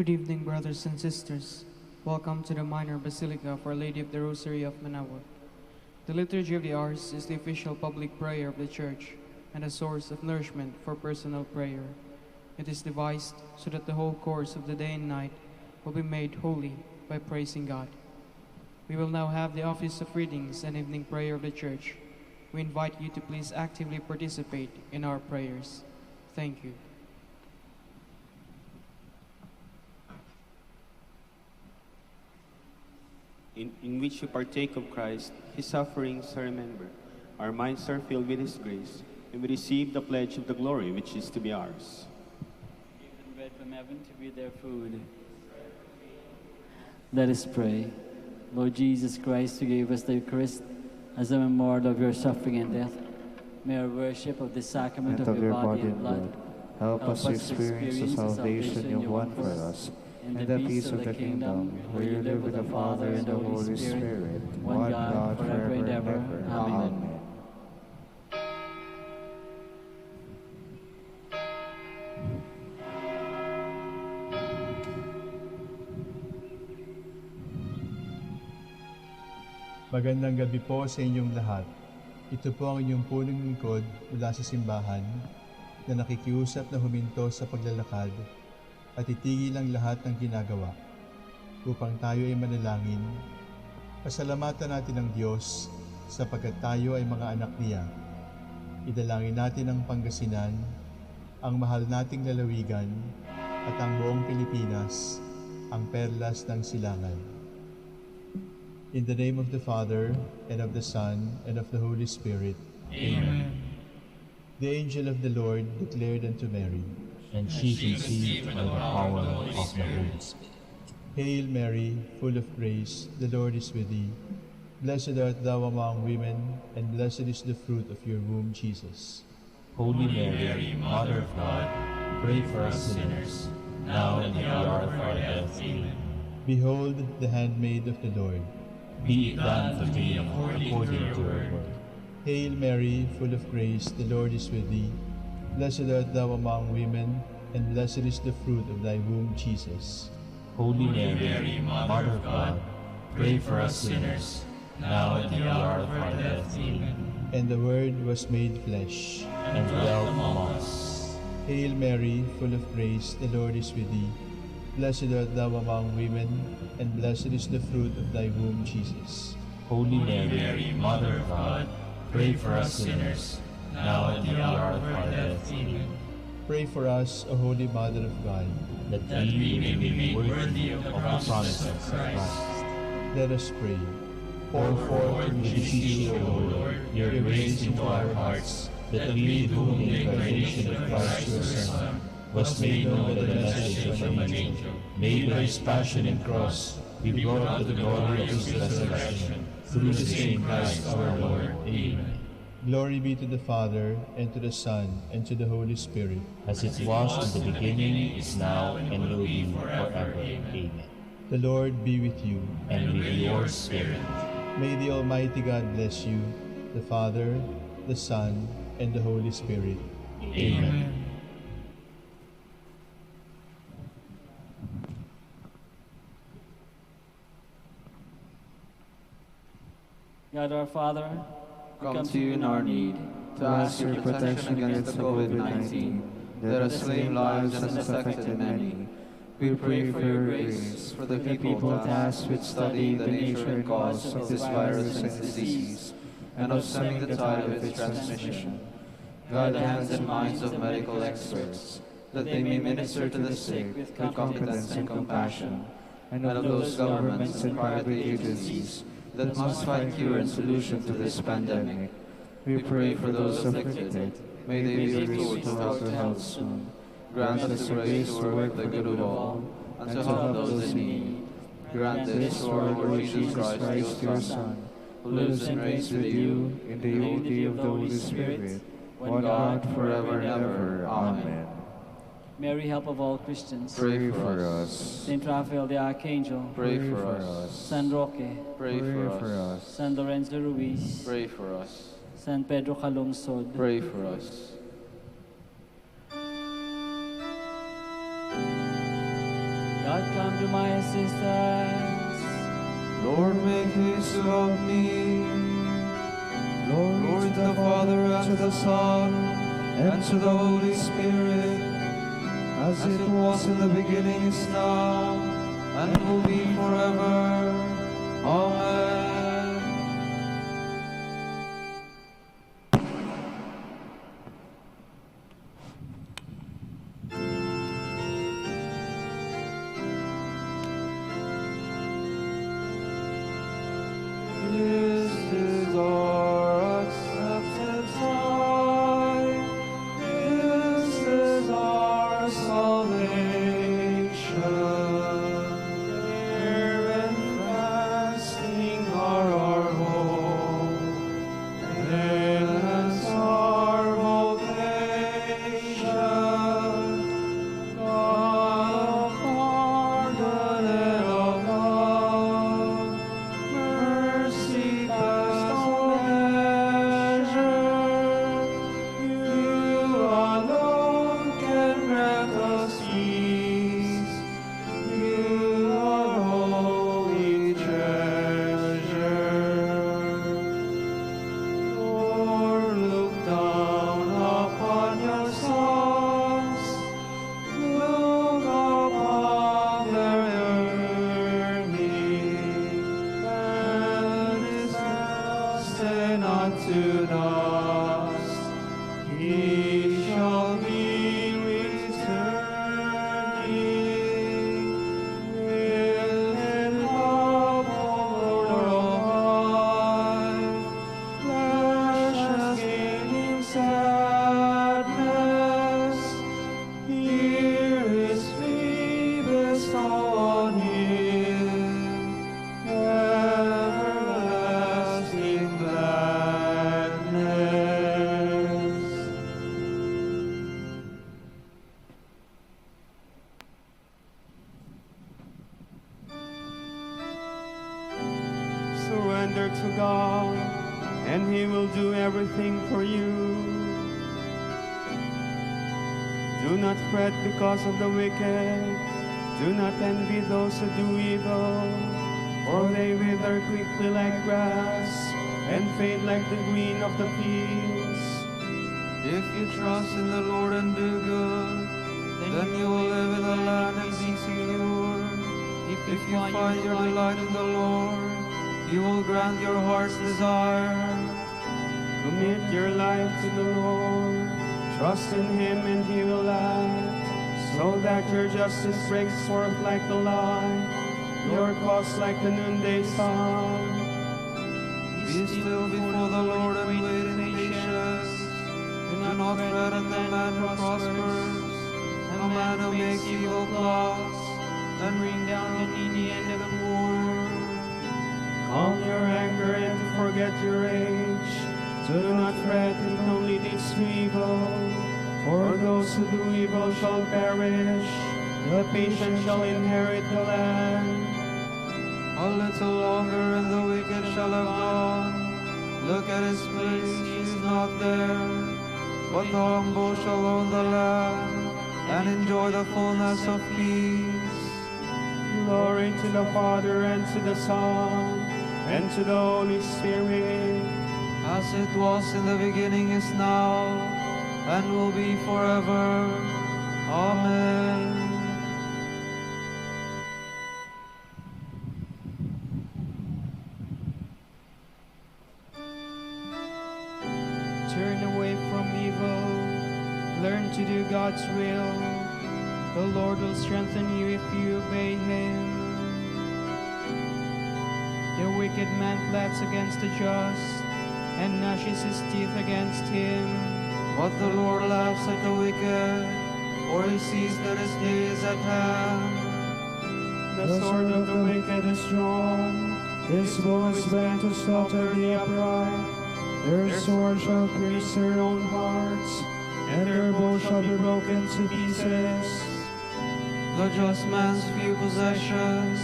Good evening, brothers and sisters. Welcome to the minor Basilica of Our Lady of the Rosary of Manaoag. The Liturgy of the Hours is the official public prayer of the Church and a source of nourishment for personal prayer. It is devised so that the whole course of the day and night will be made holy by praising God. We will now have the office of readings and evening prayer of the Church. We invite you to please actively participate in our prayers. Thank you. In which we partake of Christ, His sufferings are remembered. Our minds are filled with His grace, and we receive the pledge of the glory which is to be ours. Given bread from heaven to be their food. Let us pray. Lord Jesus Christ, who gave us the Eucharist as a memorial of your suffering and death, may our worship of the sacrament of your body and blood help us to experience the salvation you won for us, and the peace of the kingdom, where you live with the Father and the Holy Spirit, one God, forever and ever. Amen. Magandang gabi po sa inyong lahat. Ito po ang inyong punong lingkod mula sa simbahan na nakikiusap na huminto sa paglalakad at itigil ang lahat ng ginagawa upang tayo ay manalangin. Pasalamatan natin ang Diyos sapagkat tayo ay mga anak niya. Idalangin natin ang Pangasinan, ang mahal nating lalawigan at ang buong Pilipinas, ang perlas ng silangan. In the name of the Father, and of the Son, and of the Holy Spirit. Amen. The angel of the Lord declared unto Mary, And she conceived by the power of the Holy Spirit. Hail Mary, full of grace, the Lord is with thee. Blessed art thou among women, and blessed is the fruit of your womb, Jesus. Holy Mary, Mother of God, pray for us sinners, now and at the hour of our death. Amen. Behold the handmaid of the Lord. Be it done to me according to your word. Hail Mary, full of grace, the Lord is with thee. Blessed art thou among women, and blessed is the fruit of thy womb, Jesus. Holy Mary, Mother of God, pray for us sinners, now and at the hour of our death. Amen. And the Word was made flesh, and dwelt among us. Hail Mary, full of grace, the Lord is with thee. Blessed art thou among women, and blessed is the fruit of thy womb, Jesus. Holy Mary, Mother of God, pray for us sinners, now and at the hour of our death. Amen. Pray for us, O Holy Mother of God, that we may be made worthy of the promises of Christ. Let us pray. Pour forth, we beseech you, O Lord, your grace into our hearts, that we, to whom the incarnation of Christ your Son was made known by the message of an angel, made by his passion and cross, be brought to the glory of his resurrection, through the same Christ our Lord. Amen. Glory be to the Father, and to the Son, and to the Holy Spirit. As it was in the beginning, is now, and will be forever. Amen. The Lord be with you. And with your spirit. May the Almighty God bless you, the Father, the Son, and the Holy Spirit. Amen. God our Father, we come to you in our need, to ask your protection against the COVID-19 that has slain lives and has affected many. We pray for your grace for the people tasked with studying the nature and cause of this virus and disease, and of stemming the tide of its transmission. Guide the hands and minds of medical experts, that they may minister to the sick with competence and compassion, and of those governments and private agencies that must find cure and solution to this pandemic. We pray for those afflicted. May they be restored to health soon. Grant us the grace to work the good of all, and to help those in need. Grant this to our Lord Jesus Christ, your Son, who lives and reigns with you in the unity of the Holy Spirit, one God, forever and ever. Amen. Mary, help of all Christians, Pray for us. Saint Raphael the Archangel, Pray for us. San Roque, Pray for us. San Lorenzo Ruiz, Pray for us. San Pedro Calungsod, Pray for us. God God, come to my assistance. Lord, make haste to help me. Glory to the Father, and to the Son, and to the Holy Spirit, as it was in the beginning, is now, and will be forever. Amen. This is our accepted sign. This is our salvation. Prayer and fasting are our hope. Penance our vocation. God of pardon and of love, mercy past all measure, you alone can grant us peace. You are holy treasure. Lord, look down upon your sons. Look upon their yearning, and is fastened unto dust. He shall be returning. Will in love, O Lord of life, flesh has gaining sadness. Here is free bestow on him everlasting gladness. Surrender to God, and He will do everything for you. Do not fret because of the wicked. Do not envy those who do evil, for they wither quickly like grass and fade like the green of the fields. If you trust in the Lord and do good, then you will live in the land and be secure. If you find your delight in the Lord, He will grant your heart's desire. Commit your life to the Lord. Trust in Him and He will act, so that your justice breaks forth like the light, your cause like the noonday sun. Be still before the Lord and wait in patience. Do not fret at the man who prospers, a man who makes evil plots, and bring down the needy and the poor. Calm your anger and forget your rage. Do not fret, it only leads to evil. For those who do evil shall perish. The patient shall inherit the land. A little longer and the wicked shall have gone. Look at his place, he is not there. But the humble shall own the land and enjoy the fullness of peace. Glory to the Father, and to the Son, and to the Holy Spirit. As it was in the beginning, is now, and will be forever. Amen. Turn away from evil. Learn to do God's will. The Lord will strengthen you if you obey Him. The wicked man plots against the just, and gnashes his teeth against him. But the Lord laughs at the wicked, for He sees that his day is at hand. The sword of the wicked is drawn. His bow is bent to slaughter the upright. Their sword shall pierce their own hearts, and their bow shall be broken to pieces. The just man's few possessions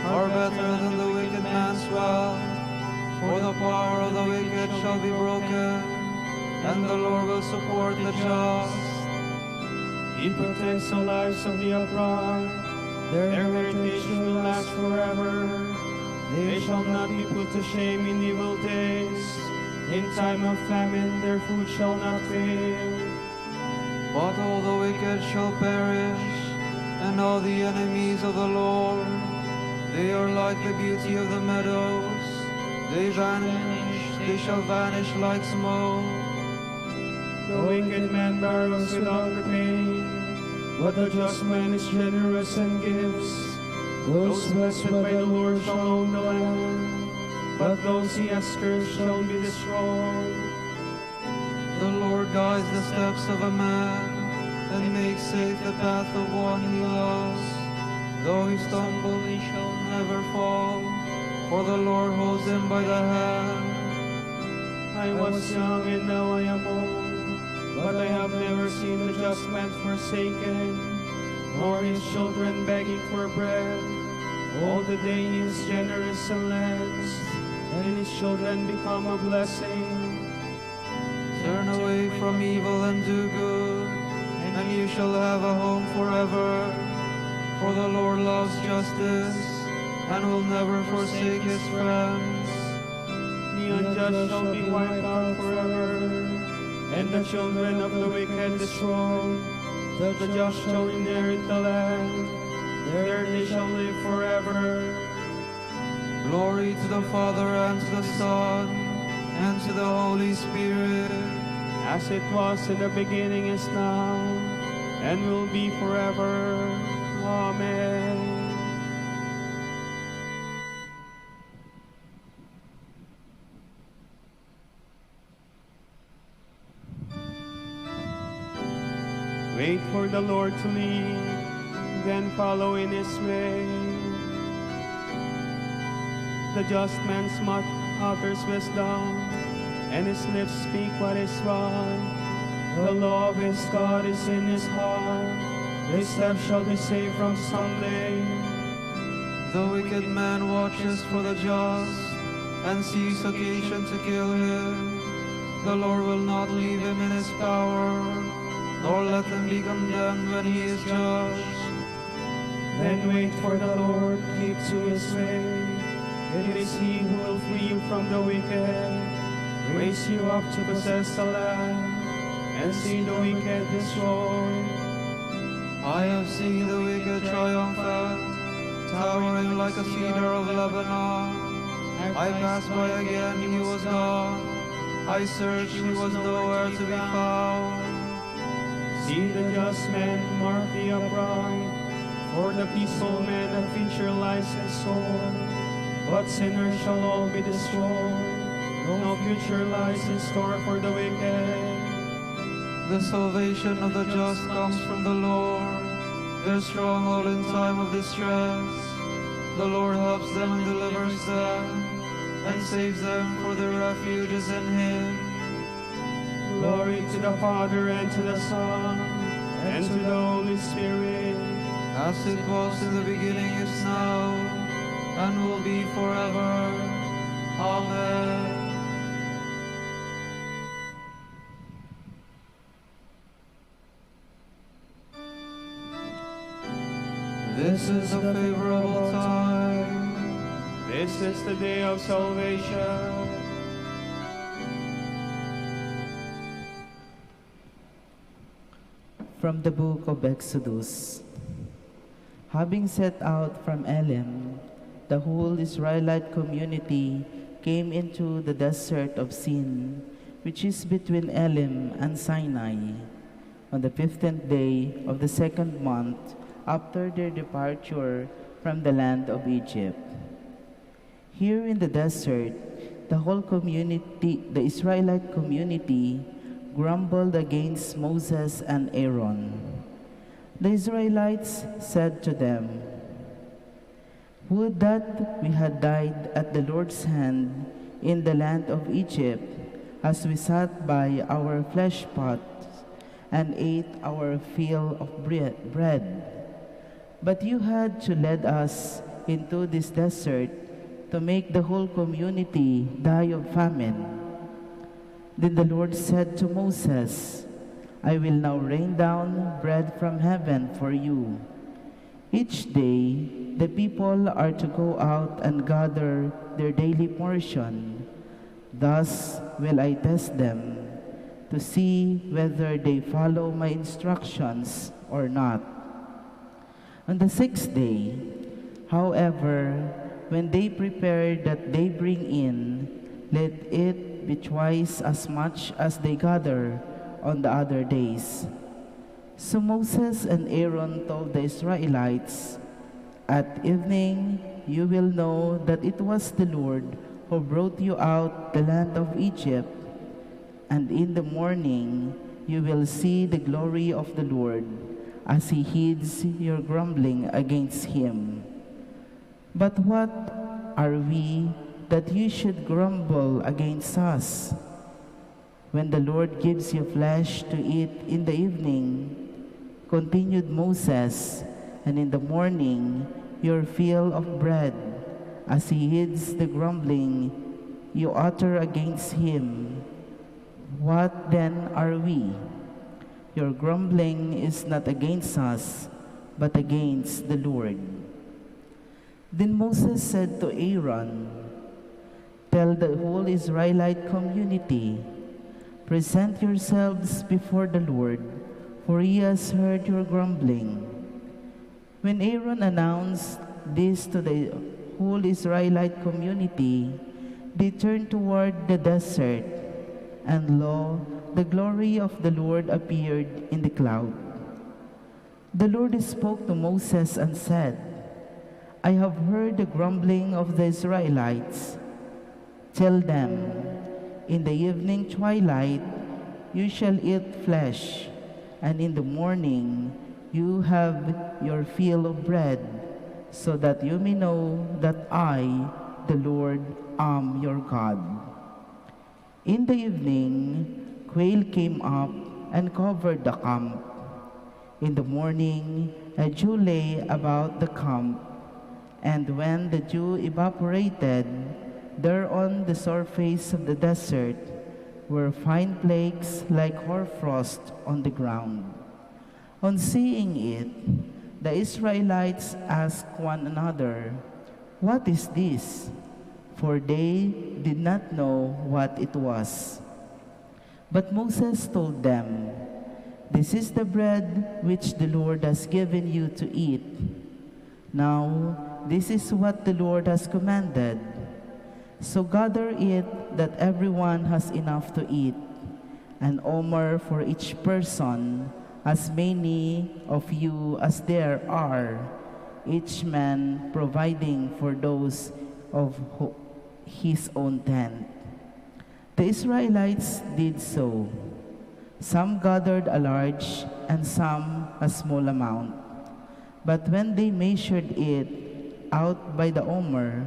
are better than the wicked man's wealth. For the power of the wicked shall be broken, and the Lord will support the just. He protects the lives of the upright, Their heritage will last forever. They shall not be put to shame in evil days. In time of famine their food shall not fail. But all the wicked shall perish, and all the enemies of the Lord. They are like the beauty of the meadows. They vanish, they shall vanish like smoke. The wicked man borrows without repaying, but the just man is generous and gives. Those blessed by the Lord shall own the land, but those he has cursed shall be destroyed. The Lord guides the steps of a man, and makes safe the path of one he loves. Though he stumble, he shall never fall, for the Lord holds him by the hand. I was young and now I am old, but I have never seen the just man forsaken, nor his children begging for bread. All the day he is generous and lends, and his children become a blessing. Turn away from evil and do good, and you shall have a home forever. For the Lord loves justice, and will never forsake his friends. The unjust shall be wiped out forever, and the children of the wicked destroyed. The just shall inherit the land, there they shall live forever. Glory to the Father, and to the Son, and to the Holy Spirit, as it was in the beginning, is now, and will be forever. Amen. Wait for the Lord to lead, then follow in his way. The just man's mouth utters wisdom, and his lips speak what is right. The law of his God is in his heart, his steps shall be saved from stumbling. the wicked man watches for the just, and seeks occasion to kill him. The Lord will not leave him in his power, nor let him be condemned when he is judged. Then wait for the Lord, keep to his way. It is he who will free you from the wicked, raise you up to possess the land, and see the wicked destroyed. I have seen the wicked triumphant, towering like a cedar of Lebanon. I passed by again, he was gone. I searched, he was nowhere to be found. See the just man, mark the upright, for the peaceful man a future lies his soul. But sinners shall all be destroyed, no future lies in store for the wicked. The salvation of the just comes from the Lord, their stronghold in time of distress. The Lord helps them and delivers them, and saves them, for their refuge is in him. Glory to the Father, and to the Son, and to the Holy Spirit, as it was in the beginning, is now, and will be forever. Amen. This is a favorable time. this is the day of salvation. From the book of Exodus. Having set out from Elim, the whole Israelite community came into the desert of Sin, which is between Elim and Sinai, on the 15th day of the second month after their departure from the land of Egypt. Here in the desert, the whole community, the Israelite community, grumbled against Moses and Aaron. The Israelites said to them, "Would that we had died at the Lord's hand in the land of Egypt, as we sat by our flesh pots and ate our fill of bread. But you had to lead us into this desert to make the whole community die of famine." Then the Lord said to Moses, "I will now rain down bread from heaven for you. Each day, the people are to go out and gather their daily portion. Thus will I test them, to see whether they follow my instructions or not. On the sixth day, however, when they prepare that they bring in, let it be twice as much as they gather on the other days. So Moses and Aaron told the Israelites, "At evening you will know that it was the Lord who brought you out the land of Egypt, and in the morning you will see the glory of the Lord, as he heeds your grumbling against him. But what are we that you should grumble against us? When the Lord gives you flesh to eat in the evening," continued Moses, "and in the morning your fill of bread, as he heeds the grumbling you utter against him. What then are we? Your grumbling is not against us, but against the Lord." Then Moses said to Aaron, "Tell the whole Israelite community, present yourselves before the Lord, for he has heard your grumbling." When Aaron announced this to the whole Israelite community, they turned toward the desert, and lo, the glory of the Lord appeared in the cloud. The Lord spoke to Moses and said, "I have heard the grumbling of the Israelites. Tell them, in the evening twilight you shall eat flesh, and in the morning you have your fill of bread, so that you may know that I, the Lord, am your God." In the evening, quail came up and covered the camp. In the morning, a dew lay about the camp, and when the dew evaporated, there on the surface of the desert were fine flakes like hoarfrost on the ground. On seeing it, the Israelites asked one another, "What is this?" For they did not know what it was. But Moses told them, "This is the bread which the Lord has given you to eat. Now, this is what the Lord has commanded. So gather it that everyone has enough to eat, an omer for each person, as many of you as there are, each man providing for those of his own tent." The Israelites did so. Some gathered a large and some a small amount. But when they measured it out by the omer,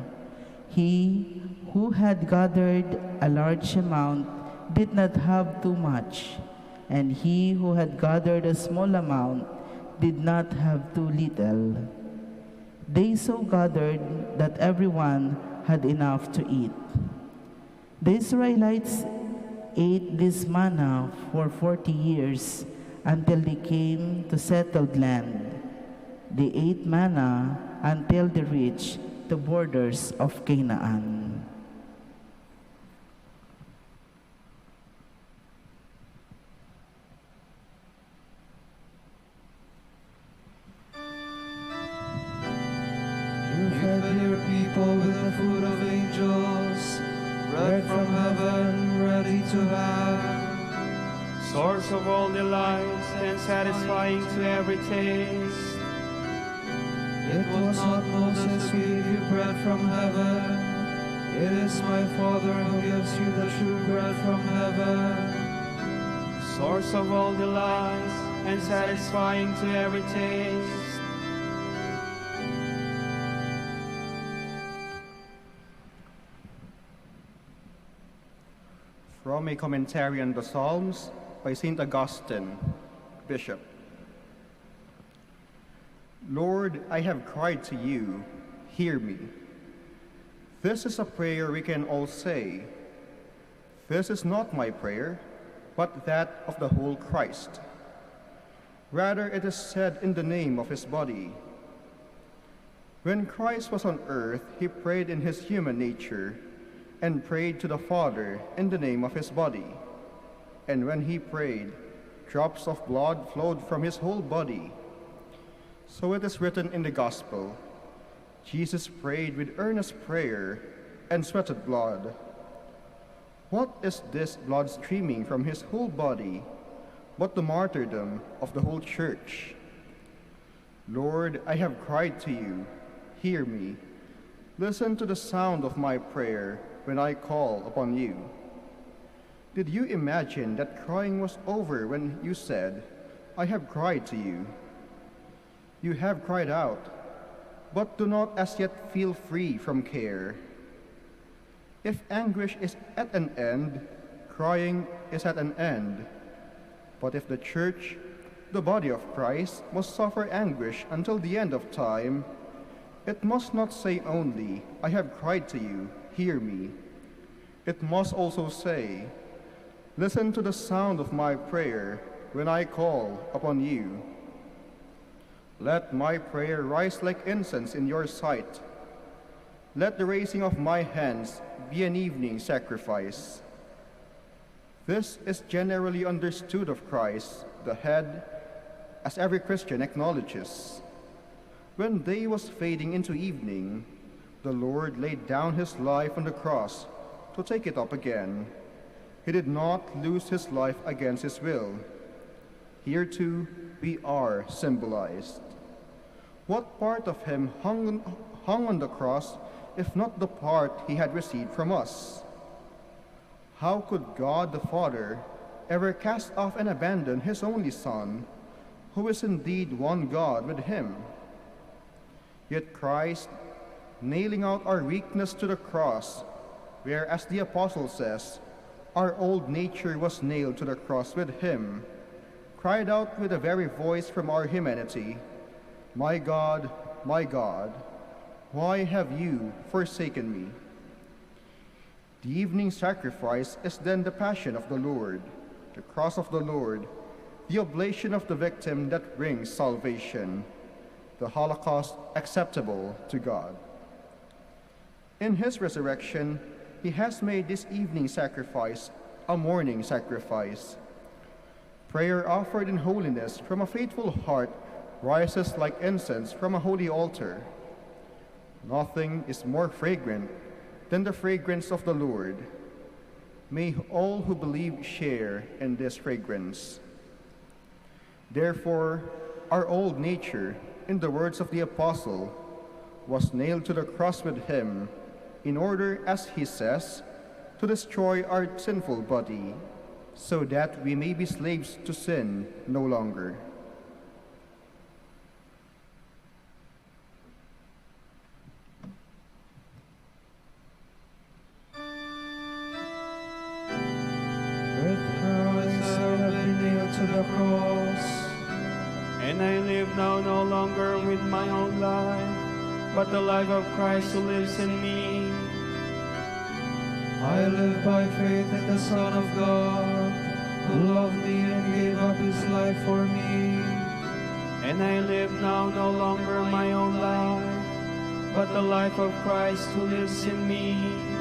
he who had gathered a large amount did not have too much, and he who had gathered a small amount did not have too little. They so gathered that everyone had enough to eat. The Israelites ate this manna for 40 years until they came to settled land. They ate manna until they reached the borders of Canaan. You fed your people with the food of angels, bread from heaven, ready to have. Source of all delights and satisfying to every taste. It was not Moses who gave you bread from heaven. It is my Father who gives you the true bread from heaven. Source of all delights and satisfying to every taste. From a commentary on the Psalms by St. Augustine, Bishop. Lord, I have cried to you, hear me. This is a prayer we can all say. This is not my prayer, but that of the whole Christ. Rather, it is said in the name of his body, When Christ was on earth, he prayed in his human nature and prayed to the Father in the name of his body. And when he prayed, drops of blood flowed from his whole body. So it is written in the Gospel, Jesus prayed with earnest prayer and sweated blood. What is this blood streaming from his whole body but the martyrdom of the whole church? Lord, I have cried to you. Hear me. Listen to the sound of my prayer when I call upon you. Did you imagine that crying was over when you said, I have cried to you? You have cried out, but do not as yet feel free from care. If anguish is at an end, crying is at an end. But if the church, the body of Christ, must suffer anguish until the end of time, it must not say only, I have cried to you, hear me. It must also say, listen to the sound of my prayer when I call upon you. Let my prayer rise like incense in your sight. Let the raising of my hands be an evening sacrifice. This is generally understood of Christ, the head, as every Christian acknowledges. When day was fading into evening, the Lord laid down his life on the cross to take it up again. He did not lose his life against his will. Here too we are symbolized. What part of him hung on the cross if not the part he had received from us? How could God the Father ever cast off and abandon his only Son, who is indeed one God with him? Yet Christ, nailing out our weakness to the cross, where, as the Apostle says, our old nature was nailed to the cross with him, cried out with a very voice from our humanity, my God, why have you forsaken me? The evening sacrifice is then the passion of the Lord, the cross of the Lord, the oblation of the victim that brings salvation, the Holocaust acceptable to God. In his resurrection, he has made this evening sacrifice a morning sacrifice. Prayer offered in holiness from a faithful heart rises like incense from a holy altar. Nothing is more fragrant than the fragrance of the Lord. May all who believe share in this fragrance. Therefore, our old nature, in the words of the Apostle, was nailed to the cross with him, in order, as he says, to destroy our sinful body, so that we may be slaves to sin no longer. To the cross, and I live now no longer with my own life, but the life of Christ who lives in me. I live by faith in the Son of God, who loved me and gave up his life for me. And I live now no longer my own life, but the life of Christ who lives in me.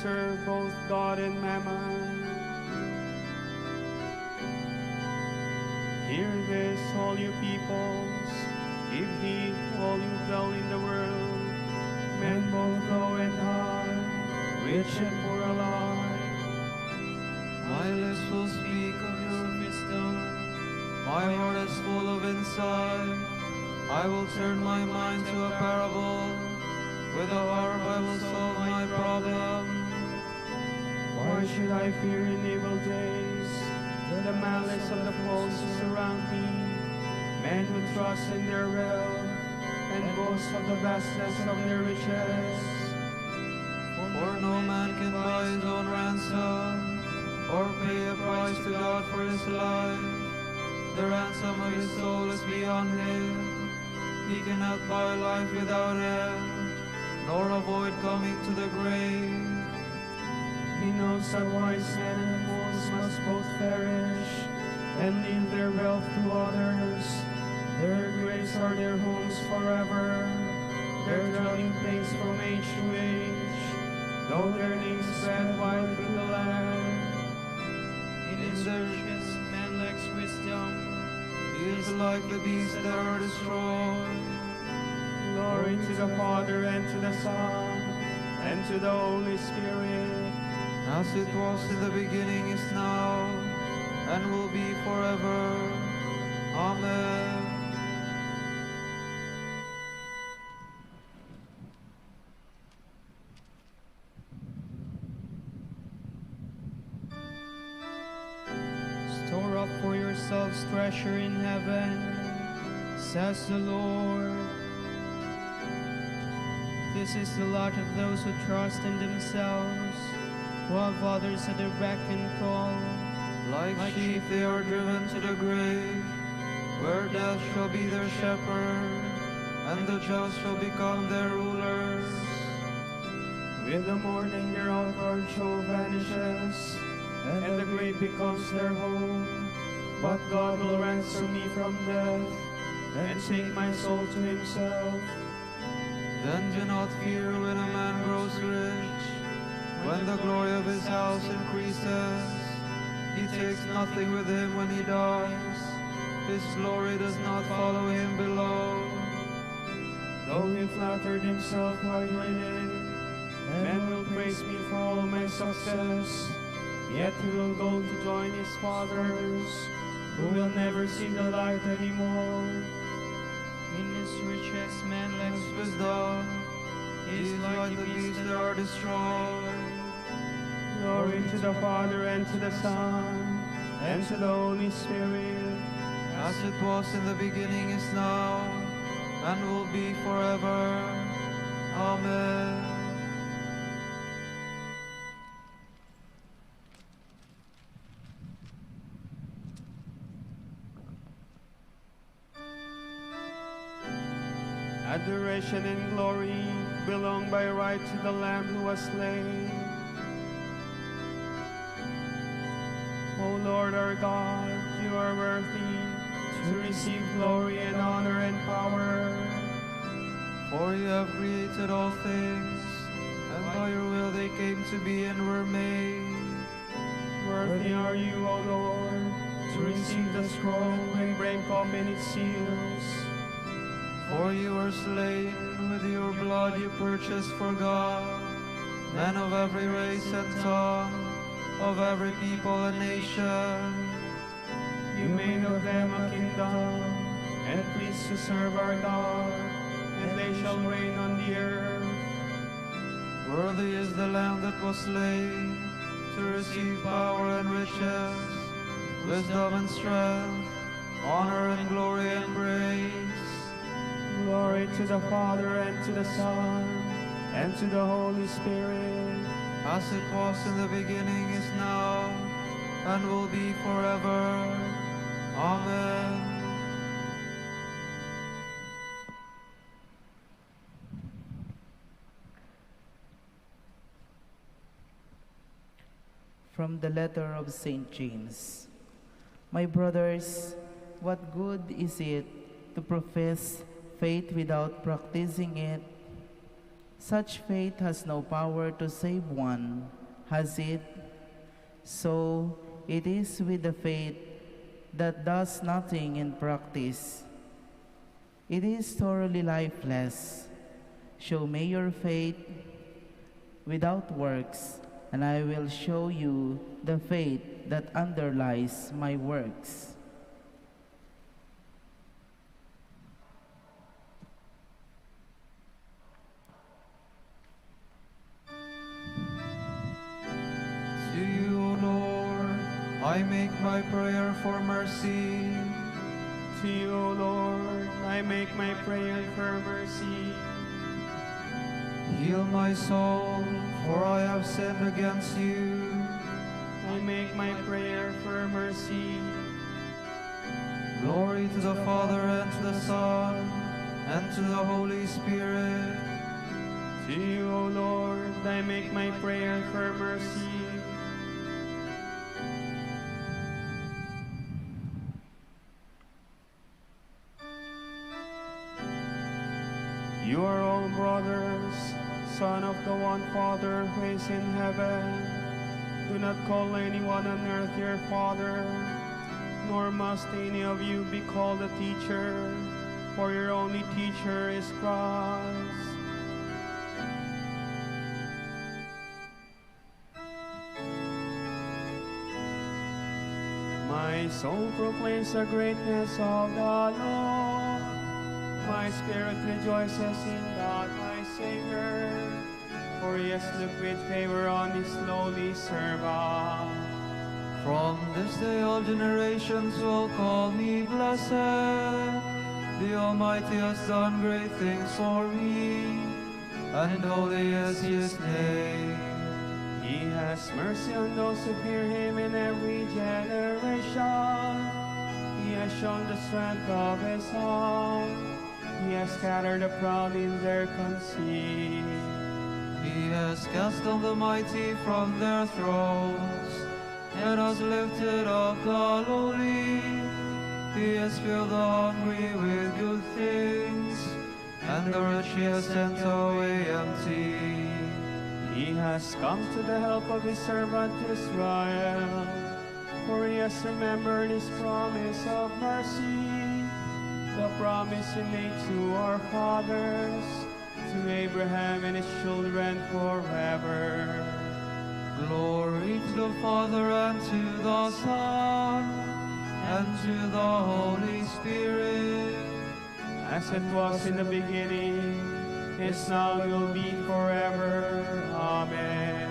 serve both God and mammon. Hear this, all you peoples, give heed, all you dwell in the world, men both low and high, rich and poor alike. My lips will speak of your wisdom, my heart is full of insight. I will turn my mind to a parable, with a harp I will solve my problem. Why should I fear in evil days, the malice of the foes who surround me, men who trust in their wealth, and boast of the vastness of their riches? For no man can buy his own ransom, or pay a price to God for his life. The ransom of his soul is beyond him. He cannot buy life without end, nor avoid coming to the grave. He knows that wise men and fools must both perish, and leave their wealth to others. Their graves are their homes forever, their dwelling place from age to age, though their names spread wide through the land. In his riches man lacks wisdom. He is like the beasts that are destroyed. Glory to the Father, and to the Son, and to the Holy Spirit. As it was in the beginning, is now, and will be forever. Amen. Store up for yourselves treasure in heaven, says the Lord. This is the lot of those who trust in themselves, who have others at their beck and call. Like sheep they are driven to the grave, where death shall be their shepherd, and the just shall become their rulers. With the morning their outward show vanishes, and the grave becomes their home. But God will ransom me from death, and take my soul to himself. Then do not fear when a man grows rich, when the glory of his house increases. He takes nothing with him when he dies. His glory does not follow him below. Though he flattered himself while living, men will praise me for all my success. Yet he will go to join his fathers, who will never see the light anymore. In his riches man lacks Wisdom, he is like the beasts that are destroyed. Glory to the Father, and to the Son, and to the Holy Spirit. As it was in the beginning, is now, and will be forever. Amen. Adoration and glory belong by right to the Lamb who was slain. O Lord our God, you are worthy to receive glory and honor and power. For you have created all things, and by your will they came to be and were made. Worthy are you, O Lord, to receive the scroll and break open its seals. For you were slain, with your blood you purchased for God, men of every race and tongue, of every people and nation. You made of them a kingdom, and priests to serve our God, and they shall reign on the earth. Worthy is the Lamb that was slain, to receive power and riches, wisdom and strength, honor and glory and praise. Glory to the Father, and to the Son, and to the Holy Spirit. As it was in the beginning, is now, and will be forever. Amen. From the letter of St. James. My brothers, what good is it to profess faith without practicing it? Such faith has no power to save one. has it? So it is with the faith that does nothing in practice. It is thoroughly lifeless. Show me your faith without works, and I will show you the faith that underlies my works. To you, O Lord, I make my prayer for mercy. To you, O Lord, I make my prayer for mercy. Heal my soul, for I have sinned against you. I make my prayer for mercy. Glory to the Father, and to the Son, and to the Holy Spirit. To you, O Lord, I make my prayer for mercy. You are all brothers, Son of the one Father who is in heaven. Do not call anyone on earth your father, nor must any of you be called a teacher, for your only teacher is Christ. My soul proclaims the greatness of the Lord. My spirit rejoices in God, my Savior, for he has looked with favor on his lowly servant. From this day all generations will call me blessed. The Almighty has done great things for me, and holy is his name. He has mercy on those who fear him in every generation. He has shown the strength of his arm. He has scattered the proud in their conceit. He has cast down the mighty from their thrones, and has lifted up the lowly. He has filled the hungry with good things, and the rich he has sent away empty. He has come to the help of his servant Israel, for he has remembered his promise of mercy, the promise he made to our fathers, to Abraham and his children forever. Glory to the Father, and to the Son, and to the Holy Spirit, as it was in the beginning, is now, will be forever. Amen.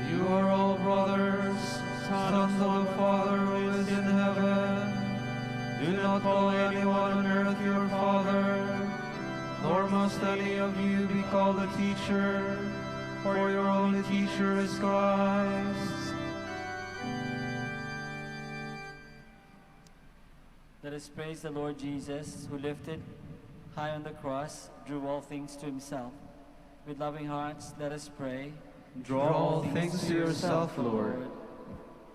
You are all brothers, sons of the Father who is in heaven. Do not call anyone on earth your father, nor must any of you be called a teacher, for your only teacher is Christ. Let us praise the Lord Jesus, who lifted high on the cross, drew all things to himself. With loving hearts, let us pray. Draw all things to yourself, Lord.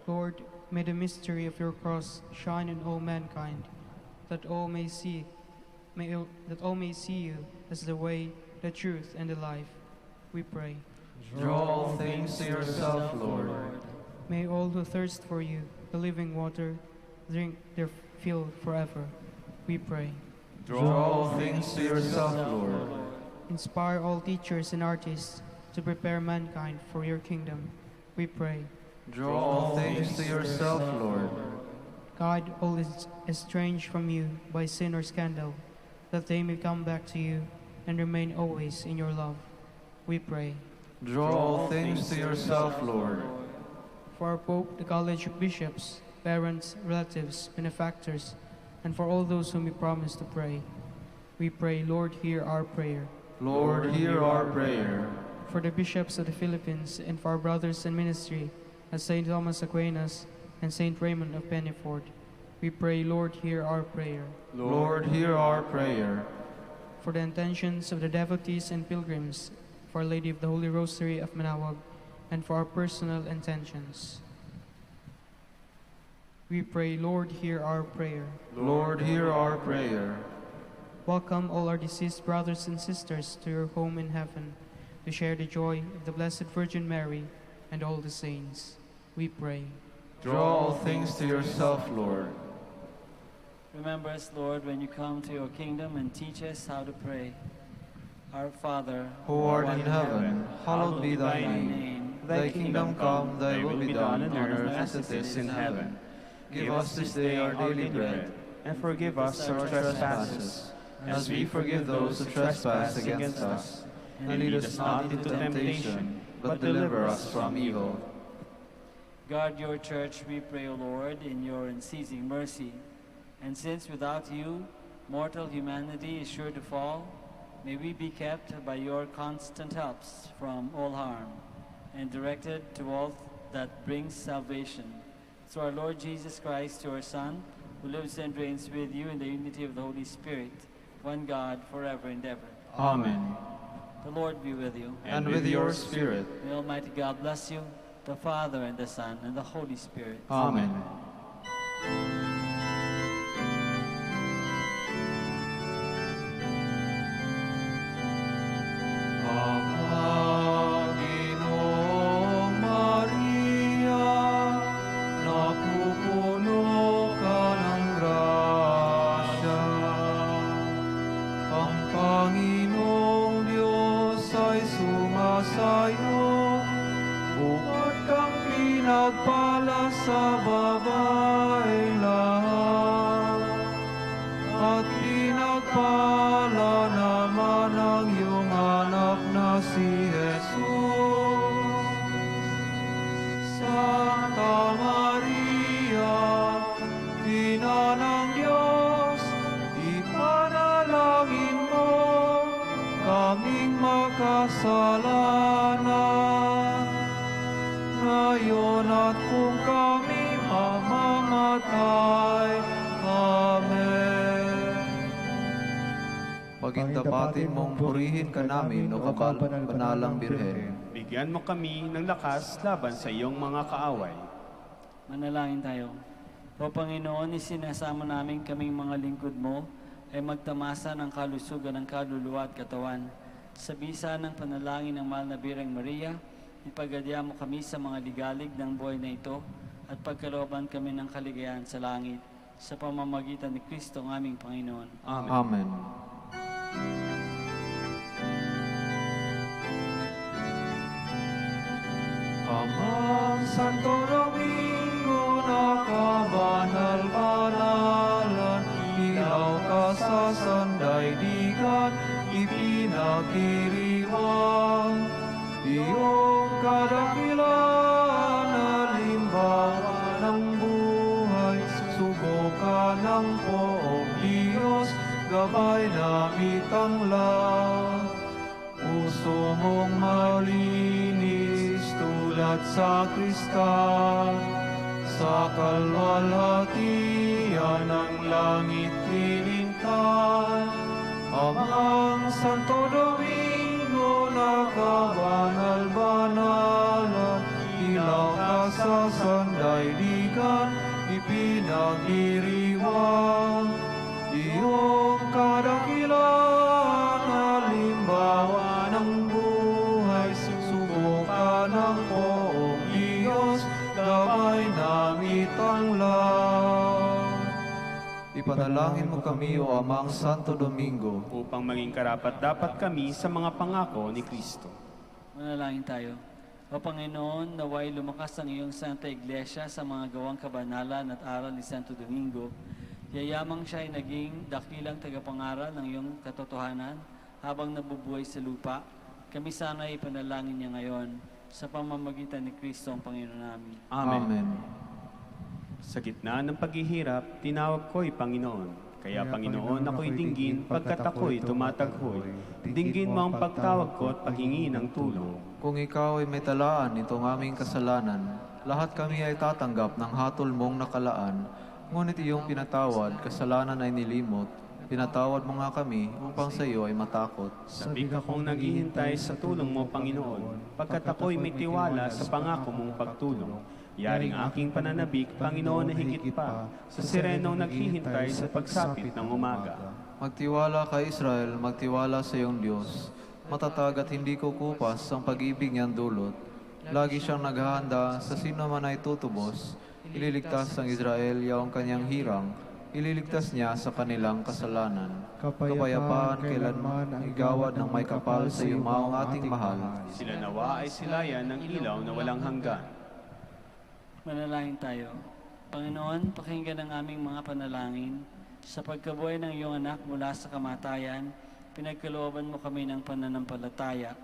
Lord, may the mystery of your cross shine in all mankind, that all may see you as the way, the truth, and the life. We pray. Draw all things to yourself, Lord. May all who thirst for you, the living water, drink their fill forever. We pray. Draw all things to yourself, Lord. Inspire all teachers and artists to prepare mankind for your kingdom. We pray. Draw all things to yourself, Lord. Guide all estranged from you by sin or scandal, that they may come back to you and remain always in your love. We pray. Draw all things to yourself, Lord. For our Pope, the College of Bishops, parents, relatives, benefactors, and for all those whom we promise to pray, we pray, Lord, hear our prayer. Lord, hear our prayer. For the bishops of the Philippines, and for our brothers in ministry, as St. Thomas Aquinas and St. Raymond of Penifort, we pray, Lord, hear our prayer. Lord, hear our prayer. For the intentions of the devotees and pilgrims, for Our Lady of the Holy Rosary of Manaoag, and for our personal intentions, we pray, Lord, hear our prayer. Lord, hear our prayer. Welcome all our deceased brothers and sisters to your home in heaven. to share the joy of the Blessed Virgin Mary and all the saints, we pray. Draw all things to yourself, Lord. Remember us, Lord, when you come to your kingdom and teach us how to pray. Our Father, who art in heaven, hallowed be thy name. Thy kingdom come, thy will be done on earth as it is in heaven. Give us this day our daily bread, and forgive us our trespasses, as we forgive those who trespass against us. And lead us not into temptation, but deliver us from evil. Guard your church, we pray, O Lord, in your unceasing mercy. And since without you, mortal humanity is sure to fall, may we be kept by your constant helps from all harm, and directed to all that brings salvation. Through our Lord Jesus Christ, your Son, who lives and reigns with you in the unity of the Holy Spirit, one God, forever and ever. Amen. The Lord be with you. And with your spirit. May Almighty God bless you, the Father, and the Son, and the Holy Spirit. Amen. sa babaeng lahat, at pinagpala naman ang iyong anak na si Jesus. Santa Maria, Ina ng Diyos, ipanalangin mo kaming makasalanan, ngayon at kung kami mamamatay. Amen. Pagindapatin mong purihin ka namin, O Kapanalang Birhen. Bigyan mo kami ng lakas laban sa iyong mga kaaway. Manalangin tayo. O Panginoon, isinasama namin kaming mga lingkod mo ay magtamasa ng kalusugan ng kaluluwa at katawan. Sa bisa ng panalangin ng mahal na Birheng Maria, ipagadya mo kami sa mga ligalig ng buhay na ito at pagkalooban kami ng kaligayahan sa langit sa pamamagitan ni Kristo ang aming Panginoon. Amen. Amen. Amang Santo Domingo na kabanal-banalan, ilaw ka sa sandaigdigan, ipinagdiriwang. Iyong kadakilaan, halimbawa ng buhay, subukan ng poong Diyos, gabay na mitanglang. Puso mong malinis tulad sa kristal, sa kalwalhatian ng langit lilintan. Amang Santo Domingo na kabanal-banalan, ilaw ka sa sandaigdigan, ipinagdiriwang. Iyong kadakilaan, halimbawa ng buhay, subukan ng poong Diyos, gabay na mitanglang. Ipanalangin mo kami, O Amang Santo Domingo, upang maging karapat-dapat kami sa mga pangako ni Kristo. Manalangin tayo. O Panginoon, naway lumakas ang iyong Santa Iglesia sa mga gawang kabanalan at aral ni Santo Domingo. Yayamang siya ay naging dakilang tagapangaral ng iyong katotohanan habang nabubuhay sa lupa. Kami sana ay ipanalangin niya ngayon sa pamamagitan ni Kristo ang Panginoon namin. Amen. Sa gitna ng paghihirap, tinawag ko'y Panginoon. Kaya Panginoon, ako'y dinggin pagkat ako'y tumataghoy. Dinggin mo ang pagtawag ko at paghingi ng tulong. Kung ikaw ay may talaan nitong aming kasalanan, lahat kami ay tatanggap ng hatol mong nakalaan. Ngunit iyong pinatawad, kasalanan ay nilimot. Pinatawad mo nga kami upang sa iyo ay matakot. Sabik akong naghihintay sa tulong mo, Panginoon, pagkat ako'y may tiwala sa pangako mong pagtulong. Yaring aking pananabik, Panginoon, na higit pa sa sirenong naghihintay sa pagsapit ng umaga. Magtiwala ka, Israel, magtiwala sa iyong Diyos. Matatag at hindi kukupas ang pag-ibig niyang dulot. Lagi siyang naghahanda sa sino man ay tutubos. Ililigtas ang Israel yaong kanyang hirang. Ililigtas niya sa kanilang kasalanan. Kapayapaan kailanman ang igawad ng may kapal sa yumaong ating mahal. Sila nawa ay silayan ng ilaw na walang hanggan. Manalangin tayo. Panginoon, pakinggan ang aming mga panalangin. Sa pagkabuhay ng iyong anak mula sa kamatayan, pinagkalooban mo kami ng pananampalataya.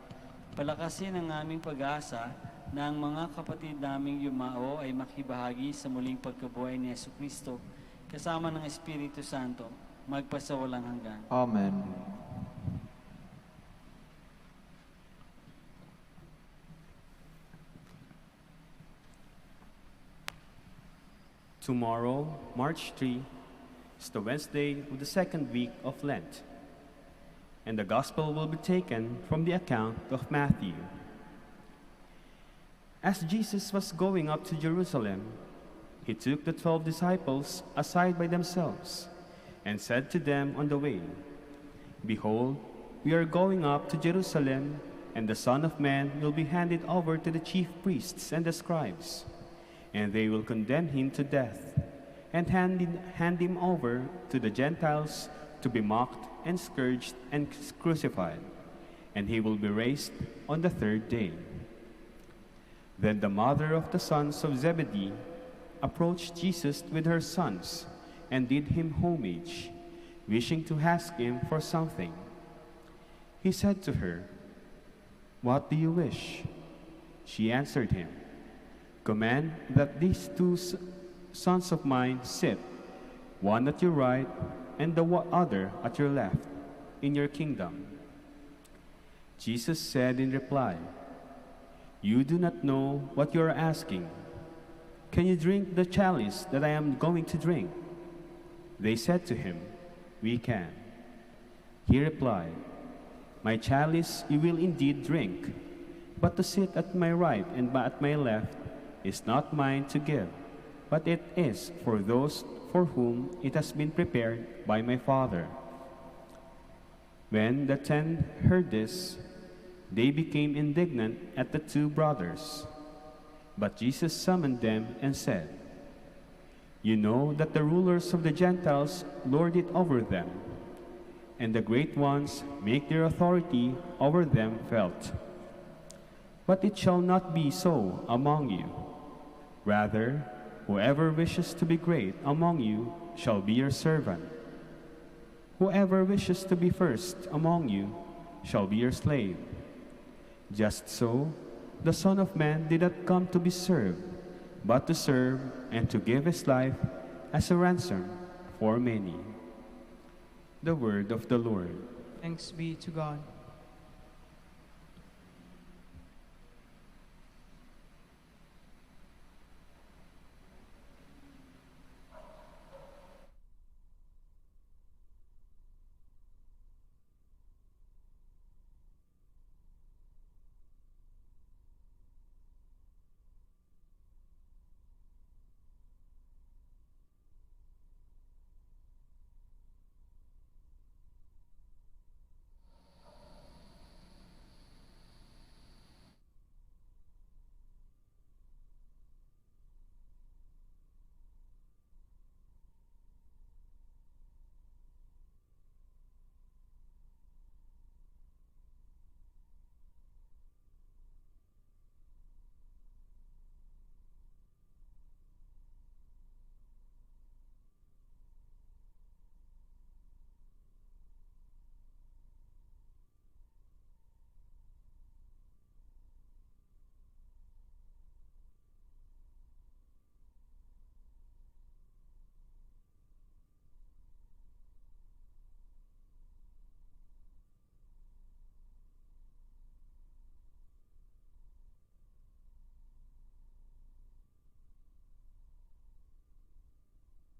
Palakasin ang aming pag-asa na ang mga kapatid naming yumao ay makibahagi sa muling pagkabuhay ni Jesucristo kasama ng Espiritu Santo, magpasawalang hanggan. Amen. Tomorrow, March 3, is the Wednesday of the second week of Lent, and the Gospel will be taken from the account of Matthew. As Jesus was going up to Jerusalem, he took the 12 disciples aside by themselves and said to them on the way, "Behold, we are going up to Jerusalem, and the Son of Man will be handed over to the chief priests and the scribes, and they will condemn him to death and hand him over to the Gentiles to be mocked and scourged and crucified, and he will be raised on the third day." Then the mother of the sons of Zebedee approached Jesus with her sons and did him homage, wishing to ask him for something. He said to her, "What do you wish?" She answered him, "Command that these two sons of mine sit, one at your right and the other at your left, in your kingdom." Jesus said in reply, "You do not know what you are asking. Can you drink the chalice that I am going to drink?" They said to him, "We can." He replied, "My chalice you will indeed drink, but to sit at my right and at my left is not mine to give, but it is for those for whom it has been prepared by my Father." When the 10 heard this, they became indignant at the two brothers. But Jesus summoned them and said, "You know that the rulers of the Gentiles lord it over them, and the great ones make their authority over them felt. But it shall not be so among you. Rather, whoever wishes to be great among you shall be your servant. Whoever wishes to be first among you shall be your slave. Just so, the Son of Man did not come to be served, but to serve and to give his life as a ransom for many." The word of the Lord. Thanks be to God.